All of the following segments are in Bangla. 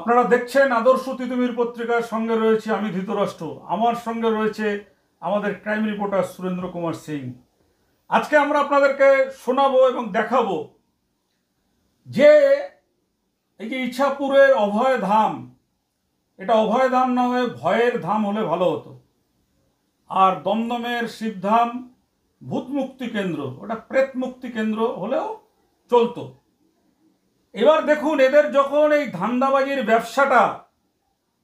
আপনারা দেখছেন আদর্শ তিতুমির পত্রিকার সঙ্গে রয়েছে আমি ধৃতরাষ্ট্র। আমার সঙ্গে রয়েছে আমাদের ক্রাইম রিপোর্টার সুরেন্দ্র কুমার সিং। আজকে আমরা আপনাদেরকে শোনাবো এবং দেখাবো যে এই যে ইছাপুরের অভয় ধাম, এটা অভয় ধাম না হয়ে ভয়ের ধাম হলে ভালো হতো। আর দমদমের শিবধাম ভূত মুক্তি কেন্দ্র, ওটা প্রেত মুক্তি কেন্দ্র হলেও চলতো। এবার দেখুন, এদের যখন এই ধান্দাবাজির ব্যবসাটা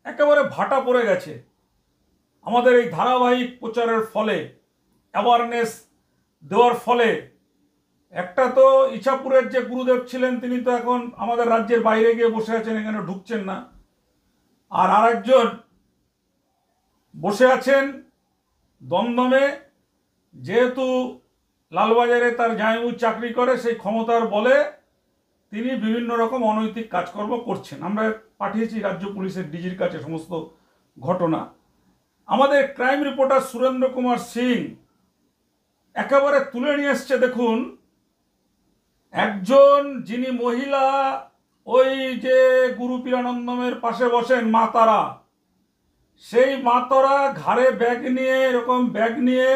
একেবারে ভাটা পড়ে গেছে, আমাদের এই ধারাবাহিক প্রচারের ফলে, অ্যাওয়ারনেস দেওয়ার ফলে, একটা তো ইছাপুরের যে গুরুদেব ছিলেন তিনি তো এখন আমাদের রাজ্যের বাইরে গিয়ে বসে আছেন, এখানে ঢুকছেন না। আর আরেকজন বসে আছেন দমদমে, যেহেতু লালবাজারে তার জামাইবাবু চাকরি করে, সেই ক্ষমতার বলে তিনি বিভিন্ন রকম অনৈতিক কাজকর্ম করছেন। আমরা পাঠিয়েছি রাজ্য পুলিশের ডিজির কাছে সমস্ত ঘটনা। আমাদের ক্রাইম রিপোর্টার সুরেন্দ্র কুমার সিং একেবারে তুলে নিয়ে এসছে। দেখুন, একজন যিনি মহিলা, ওই যে গুরু পীরানন্দমের পাশে বসেন মা তারা, সেই মা তারা ঘাড়ে ব্যাগ নিয়ে, এরকম ব্যাগ নিয়ে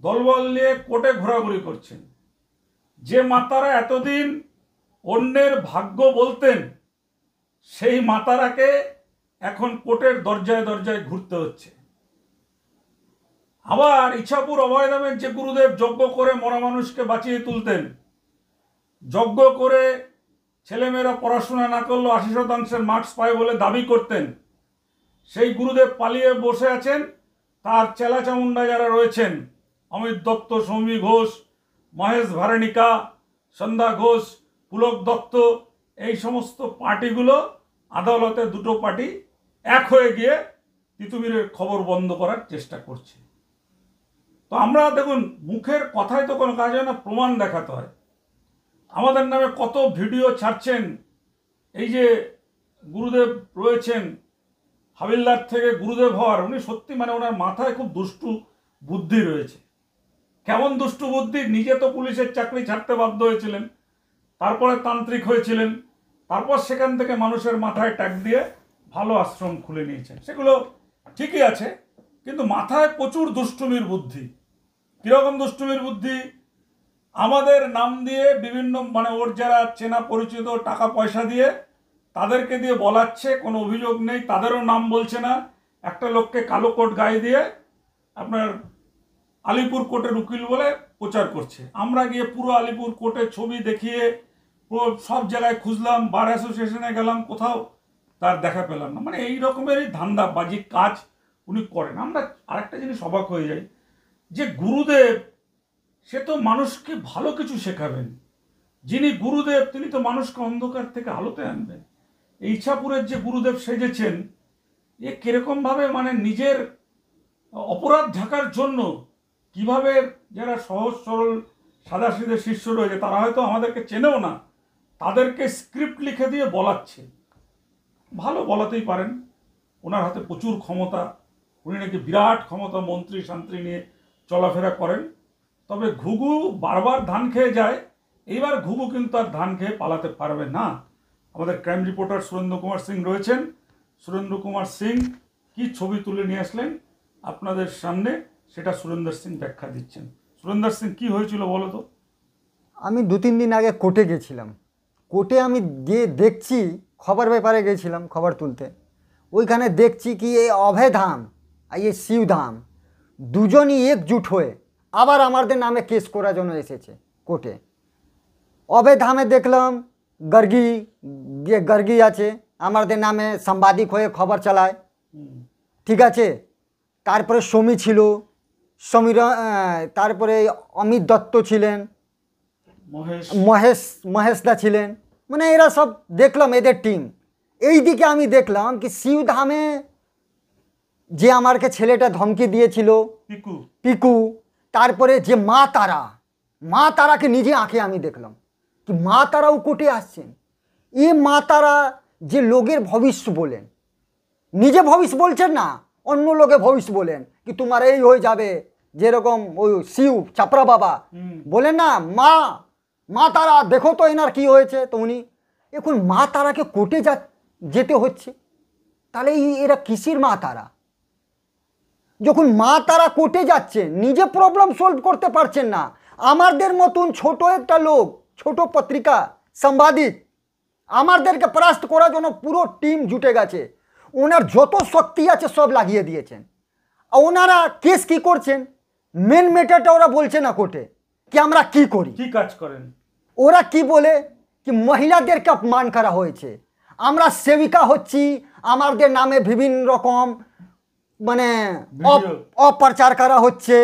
দলবল নিয়ে কোর্টে ঘোরাঘুরি করছেন। যে মা তারা এতদিন অন্যের ভাগ্য বলতেন, সেই মাতারাকে এখন কোর্টের দরজায় দরজায় ঘুরতে হচ্ছে। আবার ইছাপুর অভয়ধামের যে গুরুদেব যজ্ঞ করে মরা মানুষকে বাঁচিয়ে তুলতেন, যজ্ঞ করে ছেলেমেয়েরা পড়াশোনা না করলেও 80% মার্কস পায় বলে দাবি করতেন, সেই গুরুদেব পালিয়ে বসে আছেন। তার চেলা চামুন্ডা যারা রয়েছেন, অমিত দত্ত, সৌমি ঘোষ, মহেশ ভারেনিকা, সন্ধ্যা ঘোষ, পুলক দত্ত, এই সমস্ত পার্টিগুলো আদালতে দুটো পার্টি এক হয়ে গিয়ে তিতুমিরের খবর বন্ধ করার চেষ্টা করছে। তো আমরা দেখুন, মুখের কথায় তো কোনো কাজ হয় না, প্রমাণ দেখাতে হয়। আমাদের নামে কত ভিডিও ছাড়ছেন। এই যে গুরুদেব রয়েছেন, হাবিলদার থেকে গুরুদেব হওয়ার, উনি সত্যি মানে ওনার মাথায় খুব দুষ্টু বুদ্ধি রয়েছে। কেমন দুষ্টু বুদ্ধি! নিজে তো পুলিশের চাকরি ছাড়তে বাধ্য হয়েছিলেন, তারপরে তান্ত্রিক হয়েছিলেন, তারপর সেখান থেকে মানুষের মাথায় ট্যাগ দিয়ে ভালো আশ্রম খুলে নিয়েছেন। সেগুলো ঠিকই আছে, কিন্তু মাথায় প্রচুর দুষ্টুমির বুদ্ধি। কীরকম দুষ্টুমির বুদ্ধি! আমাদের নাম দিয়ে বিভিন্ন, মানে ওর যারা চেনা পরিচিত, টাকা পয়সা দিয়ে তাদেরকে দিয়ে বলাচ্ছে, কোনো অভিযোগ নেই, তাদেরও নাম বলছে না। একটা লোককে কালো কোট গায়ে দিয়ে আপনার আলিপুর কোর্টের উকিল বলে প্রচার করছে। আমরা গিয়ে পুরো আলিপুর কোর্টের ছবি দেখিয়ে পুরো সব জায়গায় খুঁজলাম, বার অ্যাসোসিয়েশনে গেলাম, কোথাও তার দেখা পেলাম না। মানে এই রকমেরই ধান্দাবাজি কাজ উনি করেন। আমরা আরেকটা জিনিস অবাক হয়ে যাই, যে গুরুদেব সে তো মানুষকে ভালো কিছু শেখাবেন। যিনি গুরুদেব তিনি তো মানুষকে অন্ধকার থেকে আলোতে আনবেন। এই ইছাপুরের যে গুরুদেব সেজেছেন, এ কিরকমভাবে মানে নিজের অপরাধ ঢাকার জন্য কিভাবে যারা সহজ সরল সাদাসিধে শিষ্য রয়েছে, তারা হয়তো আমাদেরকে চেনেও না, তাদেরকে স্ক্রিপ্ট লিখে দিয়ে বলাচ্ছে। ভালো বলাতেই পারেন, ওনার হাতে প্রচুর ক্ষমতা, উনি নাকি বিরাট ক্ষমতা, মন্ত্রী শান্ত্রী নিয়ে চলাফেরা করেন। তবে ঘুঘু বারবার ধান খেয়ে যায়, এইবার ঘুঘু কিন্তু আর ধান খেয়ে পালাতে পারবে না। আমাদের ক্রাইম রিপোর্টার সুরেন্দ্র কুমার সিং রয়েছেন। সুরেন্দ্র কুমার সিং কি ছবি তুলে নিয়ে আসলেন আপনাদের সামনে, সেটা সুরেন্দ্র সিং ব্যাখ্যা দিচ্ছেন। সুরেন্দ্র সিং, কি হয়েছিল বলো তো? আমি 2-3 দিন আগে কোর্টে গেছিলাম। কোর্টে আমি গিয়ে দেখছি, খবর ব্যাপারে গেছিলাম খবর তুলতে। ওইখানে দেখছি কি এই অভয়ধাম আর এই শিবধাম দুজনই একজুট হয়ে আবার আমাদের নামে কেস করার জন্য এসেছে কোর্টে। অভয়ধামে দেখলাম গার্গী আছে, আমাদের নামে সাংবাদিক হয়ে খবর চালায়, ঠিক আছে। তারপরে সমী ছিল, তারপরে অমিত দত্ত ছিলেন, মহেশদা ছিলেন, মানে এরা সব দেখলাম এদের টিম। এই দিকে আমি দেখলাম কি শিবধামে যে আমাকে ছেলেটা ধমকি দিয়েছিল পিকু, তারপরে যে মা তারাকে নিজে আঁখে আমি দেখলাম কি মা তারাও কোর্টে আসছেন। এ মা তারা যে লোকের ভবিষ্য বলেন, নিজে ভবিষ্য বলছেন না, অন্য লোকে ভবিষ্য বলেন কি তোমার এই হয়ে যাবে, যেরকম ওই শিব চাপড়া বাবা বলেন না, মা তারা দেখো তো এনার কি হয়েছে। তো উনি এখন মা তারাকে কোর্টে যেতে হচ্ছে। তাহলে এরা কিসের মা তারা? যখন মা তারা কোর্টে যাচ্ছে, নিজে প্রবলেম সলভ করতে পারছেন না, আমাদের মতন ছোট একটা লোক, ছোট পত্রিকা সাংবাদিক, আমাদেরকে পরাস্ত করার জন্য পুরো টিম জুটে গেছে, ওনার যত শক্তি আছে সব লাগিয়ে দিয়েছেন। আর ওনারা কেস কি করছেন, মেন ম্যাটারটা ওরা বলছে না কোর্টে কি আমরা কি করি, কি কাজ করেন। ওরা কি বলে কি মহিলাদেরকে অপমান করা হয়েছে, আমরা সেবিকা হচ্ছি, আমাদের নামে বিভিন্ন রকম মানে অপপ্রচার করা হচ্ছে,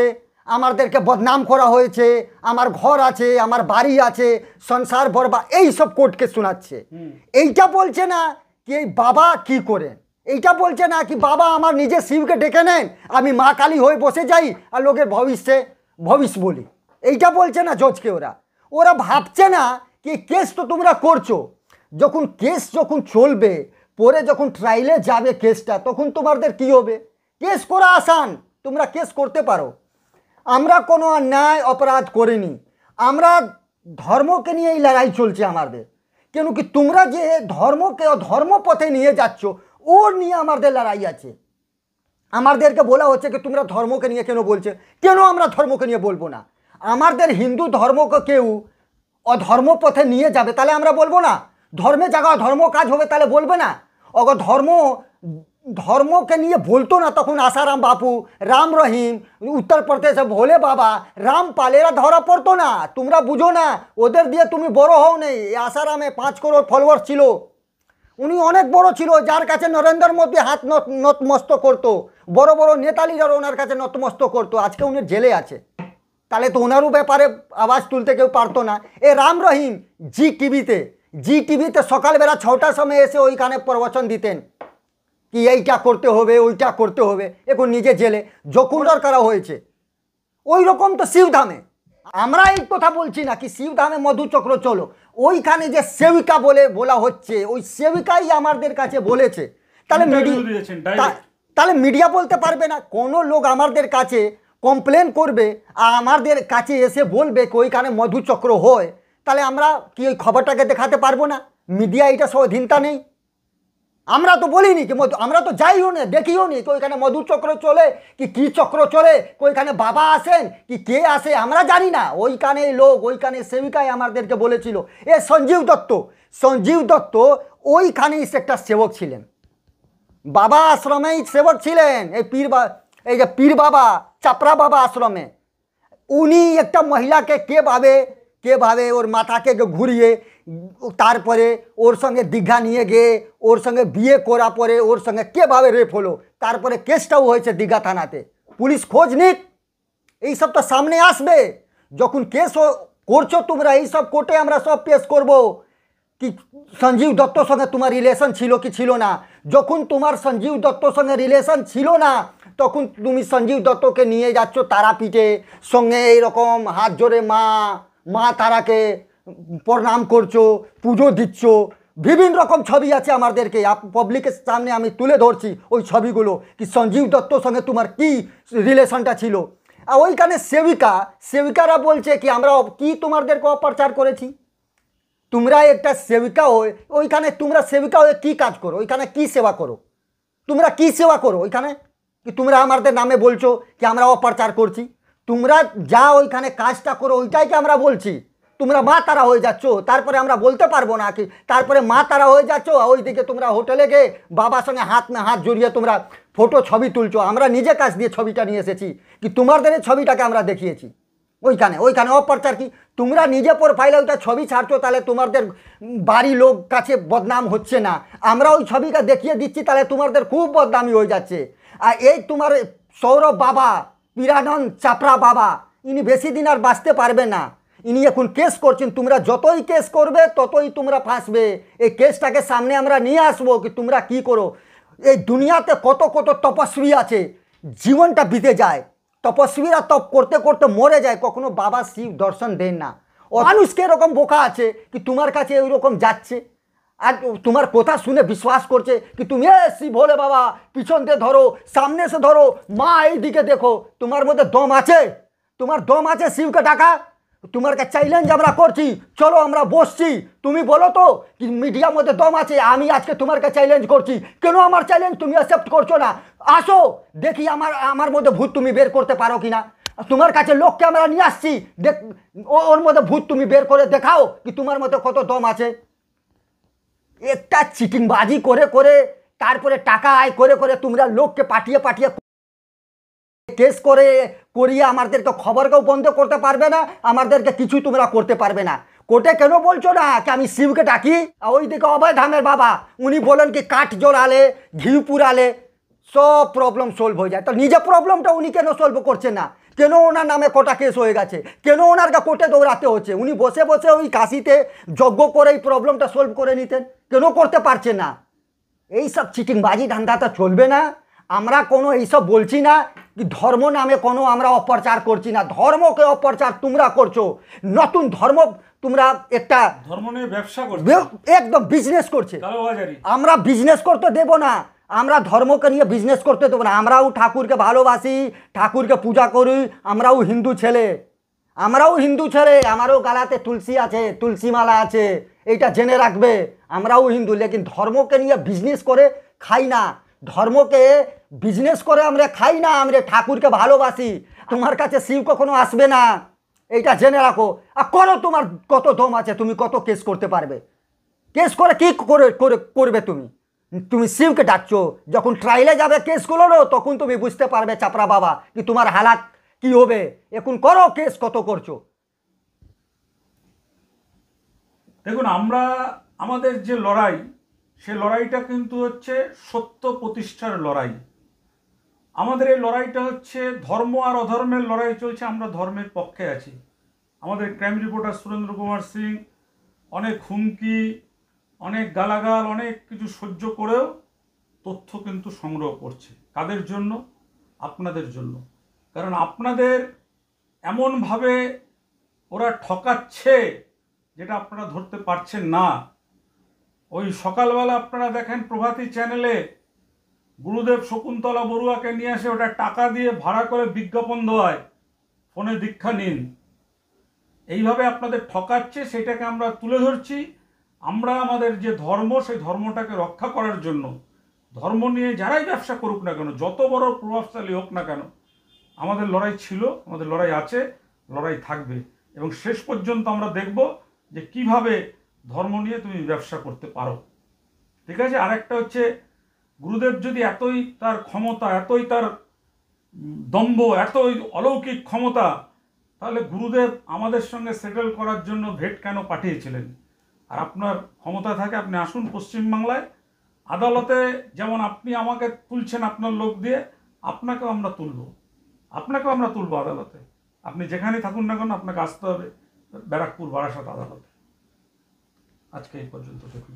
আমাদেরকে বদনাম করা হয়েছে, আমার ঘর আছে, আমার বাড়ি আছে, সংসার বরবাদ, এই সব কোর্টকে শোনাচ্ছে। এইটা বলছে না কি এই বাবা কি করেন, এইটা বলছে না কি বাবা আমার নিজের শিবকে ডেকে নেন, আমি মা কালী হয়ে বসে যাই আর লোকের ভবিষ্য বলি, এইটা বলছে না জজকে। ওরা ভাবছে না কি কেস তো তোমরা করছো, যখন কেস যখন চলবে, পরে যখন ট্রায়ালে যাবে কেসটা, তখন তোমাদের কি হবে, কেস করা আসান, তোমরা কেস করতে পারো। আমরা কোনো অন্যায় অপরাধ করিনি, আমরা ধর্মকে নিয়ে এই লড়াই চলছে আমাদের, কেন কি তোমরা যে ধর্মকে ধর্মপথে নিয়ে যাচ্ছ ওর নিয়ে আমাদের লড়াই আছে। আমাদেরকে বলা হচ্ছে কি তোমরা ধর্মকে নিয়ে কেন বলছে, কেন আমরা ধর্মকে নিয়ে বলবো না? আমাদের হিন্দু ধর্মকে কেউ অধর্ম পথে নিয়ে যাবে তাহলে আমরা বলবো না, ধর্মে জায়গা ধর্ম কাজ হবে তাহলে বলবে না? অগর ধর্মকে নিয়ে বলতো না তখন আসারাম বাপু, রাম রহিম, উত্তরপ্রদেশে ভোলে বাবা, রামপাল, এরা ধরা পড়তো না। তোমরা বুঝো না, ওদের দিয়ে তুমি বড় হও নেই। আসারামে 5 করোড় ফলোয়ার ছিল, উনি অনেক বড় ছিল, যার কাছে নরেন্দ্র মোদী হাত নতমস্ত করতো, বড় বড় নেতালিরা ওনার কাছে নতমস্ত করতো, আজকে উনি জেলে আছে। তাহলে তো ওনারও ব্যাপারে আওয়াজ তুলতে কেউ পারতো না। এ রাম রহিম জি টিভিতে সকালবেলা 6টার সময় এসে ওইখানে প্রবচন দিতেন কি এইটা করতে হবে ওইটা করতে হবে, এখন নিজে জেলে। যকুন্ডার করা হয়েছে ওই রকম তো শিবধামে, আমরা এই কথা বলছি না কি শিবধামে মধুচক্র চলো, ওইখানে যে সেবিকা বলে বলা হচ্ছে ওই সেবিকাই আমাদের কাছে বলেছে। তাহলে মিডিয়া বলতে পারবে না? কোনো লোক আমাদের কাছে কমপ্লেন করবে আর আমাদের কাছে এসে বলবে কি ওইখানে মধুচক্র হয়, তাহলে আমরা কি ওই খবরটাকে দেখাতে পারবো না? মিডিয়া এটা স্বাধীনতা নেই? আমরা তো বলিনি কি, আমরা তো যাইও না, দেখিও নি ওইখানে মধুচক্র চলে কি চক্র চলে, ওইখানে বাবা আসেন কি কে আসে আমরা জানি না। ওইখানে লোক, ওইখানে সেবিকাই আমাদেরকে বলেছিল। এ সঞ্জীব দত্ত ওইখানেই একটা সেবক ছিলেন, বাবা আশ্রমেই সেবক ছিলেন, এই যে পীর বাবা চাপড়া বাবা আশ্রমে। উনি একটা মহিলাকে কেভাবে ওর মাথাকে ঘুরিয়ে তারপরে ওর সঙ্গে দীঘা নিয়ে গিয়ে ওর সঙ্গে বিয়ে করা পরে ওর সঙ্গে কেভাবে রেপ হলো, তারপরে কেসটাও হয়েছে দীঘা থানাতে। পুলিশ খোঁজ নিক, এইসব তো সামনে আসবে। যখন কেস করছো তোমরা, এইসব কোর্টে আমরা সব পেশ করব কি সঞ্জীব দত্তর সঙ্গে তোমার রিলেশন ছিল কি ছিল না। যখন তোমার সঞ্জীব দত্তর সঙ্গে রিলেশন ছিল না তখন তুমি সঞ্জীব দত্তকে নিয়ে যাচ্ছ তারাপীঠে, সঙ্গে এইরকম হাত জোড়ে মা তারাকে প্রণাম করছো, পুজো দিচ্ছ, বিভিন্ন রকম ছবি আছে আমাদেরকে পাবলিকের সামনে আমি তুলে ধরছি ওই ছবিগুলো কি সঞ্জীব দত্তর সঙ্গে তোমার কি রিলেশনটা ছিল। আর ওইখানে সেবিকারা বলছে কি আমরা কি তোমাদেরকে অপপ্রচার করেছি। তোমরা একটা সেবিকা হয়ে ওইখানে, তোমরা সেবিকা হয়ে কী কাজ করো, ওইখানে কি সেবা করো, তোমরা কি সেবা করো ওইখানে কি তোমরা আমাদের নামে বলছো কি আমরা অপপ্রচার করছি। তোমরা যা ওইখানে কাজটা করো ওইটাই কি আমরা বলছি। তোমরা মা তারা হয়ে যাচ্ছ, তারপরে আমরা বলতে পারবো না কি, তারপরে মা তারা হয়ে যাচ্ছ, ওইদিকে তোমরা হোটেলে গিয়ে বাবার সঙ্গে হাত জড়িয়ে তোমরা ফটো ছবি তুলছো। আমরা নিজে কাজ দিয়ে ছবিটা নিয়ে এসেছি কি তোমাদের এই ছবিটাকে আমরা দেখিয়েছি। ওইখানে অপপ্রচার কি, তোমরা নিজে প্রোফাইলে ওইটা ছবি ছাড়ছো, তাহলে তোমাদের বাড়ি লোক কাছে বদনাম হচ্ছে না, আমরা ওই ছবিটা দেখিয়ে দিচ্ছি তাহলে তোমাদের খুব বদনামি হয়ে যাচ্ছে। আর এই তোমার সৌরভ বাবা, পীরানন্দ চাপড়া বাবা, ইনি বেশি দিন আর বাঁচতে পারবে না, ইনি এখন কেস করছেন। তোমরা যতই কেস করবে ততই তোমরা ফাঁসবে। এই কেসটাকে সামনে আমরা নিয়ে আসবো কি তোমরা কি করো। এই দুনিয়াতে কত তপস্বী আছে, জীবনটা বিতে যায়, তপস্বীরা তপ করতে করতে মরে যায়, কখনো বাবা শিব দর্শন দেন না। মানুষকে এরকম বোকা আছে কি তোমার কাছে ওইরকম যাচ্ছে আর তোমার কথা শুনে বিশ্বাস করছে কি তুমি শিব ভোলে বাবা পিছন দিয়ে ধরো, সামনে সে ধরো, মা এইদিকে দেখো। তোমার মধ্যে দম আছে? তোমার দম আছে শিবকে ডাকা? তোমার কাছে চ্যালেঞ্জ আমরা করছি, চলো আমরা বসছি, তুমি বলো তো কি মিডিয়ার মধ্যে দম আছে? আমি আজকে তোমার কাছে চ্যালেঞ্জ করছি, কেন আমার চ্যালেঞ্জ তুমি অ্যাকসেপ্ট করছো না? আসো দেখি আমার মধ্যে ভূত তুমি বের করতে পারো কিনা। তোমার কাছে লোককে আমরা নিয়ে আসছি, দেখ ওর মধ্যে ভূত তুমি বের করে দেখাও কি তোমার মধ্যে কত দম আছে। একটা চিটিংবাজি করে করে তারপরে টাকা আয় করে করে তোমরা লোককে পাঠিয়ে পাঠিয়ে কেস করে করিয়ে আমাদেরকে খবরকেও বন্ধ করতে পারবে না, আমাদেরকে কিছু তোমরা করতে পারবে না। কোর্টে কেন বলছো না কি আমি শিবকে ডাকি? ওইদিকে অভয় ধামের বাবা উনি বলেন কি কাঠ জ্বলালে ঘি পুরালে সব প্রবলেম সলভ হয়ে যায়। তো নিজের প্রবলেমটা উনি কেন সলভ করছেন না? কেন ওনার নামে কোটা কেস হয়ে গেছে? কেন ওনারকে কোর্টে দৌড়াতে হচ্ছে? উনি বসে বসে ওই কাশিতে যজ্ঞ করে এই প্রবলেমটা সলভ করে নিতেন, কেন করতে পারছেন না? এইসব চিটিংবাজি ধান্দাটা চলবে না। আমরা কোনো এইসব বলছি না কি ধর্ম নামে কোনো আমরা অপপ্রচার করছি না, ধর্মকে অপপ্রচার তোমরা করছো। নতুন ধর্ম তোমরা একটা ধর্ম নিয়ে ব্যবসা করছে, একদম বিজনেস করছে। কালোবাজারি। আমরা বিজনেস করতে দেব না, আমরা ধর্মকে নিয়ে বিজনেস করতে দেবো না। আমরাও ঠাকুরকে ভালোবাসি, ঠাকুরকে পূজা করি, আমরাও হিন্দু ছেলে, আমারও গালাতে তুলসী আছে, তুলসী মালা আছে, এইটা জেনে রাখবে। আমরাও হিন্দু, লেকিন ধর্মকে নিয়ে বিজনেস করে খাই না, ধর্মকে বিজনেস করে আমরা খাই না, আমরা ঠাকুরকে ভালোবাসি। তোমার কাছে শিব কখনো আসবে না, এইটা জেনে রাখো। আর করো, তোমার কত দম আছে, তুমি কত কেস করতে পারবে? কেস করে কি করবে তুমি? তুমি শিবকে ডাকছো, যখন ট্রায়ালে যাবে কেসগুলোরও তখন তুমি বুঝতে পারবে চাপড়া বাবা কি তোমার হালাত কি হবে। এখন করো কেস, কত করছো। দেখুন, আমরা আমাদের যে লড়াই, সে লড়াইটা কিন্তু হচ্ছে সত্য প্রতিষ্ঠার লড়াই। আমাদের এই লড়াইটা হচ্ছে ধর্ম আর অধর্মের লড়াই চলছে, আমরা ধর্মের পক্ষে আছি। আমাদের ক্রাইম রিপোর্টার সুরেন্দ্র কুমার সিং অনেক হুমকি, অনেক গালাগাল, অনেক কিছু সহ্য করেও তথ্য কিন্তু সংগ্রহ করছে। কাদের জন্য? আপনাদের জন্য। কারণ আপনাদের এমনভাবে ওরা ঠকাচ্ছে যেটা আপনারা ধরতে পারছেন না। ওই সকালবেলা আপনারা দেখেন প্রভাতী চ্যানেলে গুরুদেব শকুন্তলা বড়ুয়াকে নিয়ে আসে, ওটা টাকা দিয়ে ভাড়া করে বিজ্ঞাপন দেওয়ায়, ফোনে দীক্ষা নিন, এইভাবে আপনাদের ঠকাচ্ছে। সেটাকে আমরা তুলে ধরছি। আমরা আমাদের যে ধর্ম, সেই ধর্মটাকে রক্ষা করার জন্য, ধর্ম নিয়ে যারাই ব্যবসা করুক না কেন, যত বড় প্রভাবশালী হোক না কেন, আমাদের লড়াই ছিল, আমাদের লড়াই আছে, লড়াই থাকবে। এবং শেষ পর্যন্ত আমরা দেখব যে কিভাবে ধর্ম নিয়ে তুমি ব্যবসা করতে পারো। ঠিক আছে? আরেকটা হচ্ছে, গুরুদেব যদি এতই তার ক্ষমতা, এতই তার দম্ভ, এতই অলৌকিক ক্ষমতা, তাহলে গুরুদেব আমাদের সঙ্গে সেটেল করার জন্য ভেট কেন পাঠিয়েছিলেন? আর আপনার ক্ষমতা থাকে, আপনি আসুন পশ্চিমবাংলায় আদালতে, যেমন আপনি আমাকে তুলছেন আপনার লোক দিয়ে, আপনাকেও আমরা তুলব আদালতে। আপনি যেখানেই থাকুন না কেন, আপনাকে আসতে হবে ব্যারাকপুর বারাসাত আদালতে। আজকে এই পর্যন্ত দেখুন।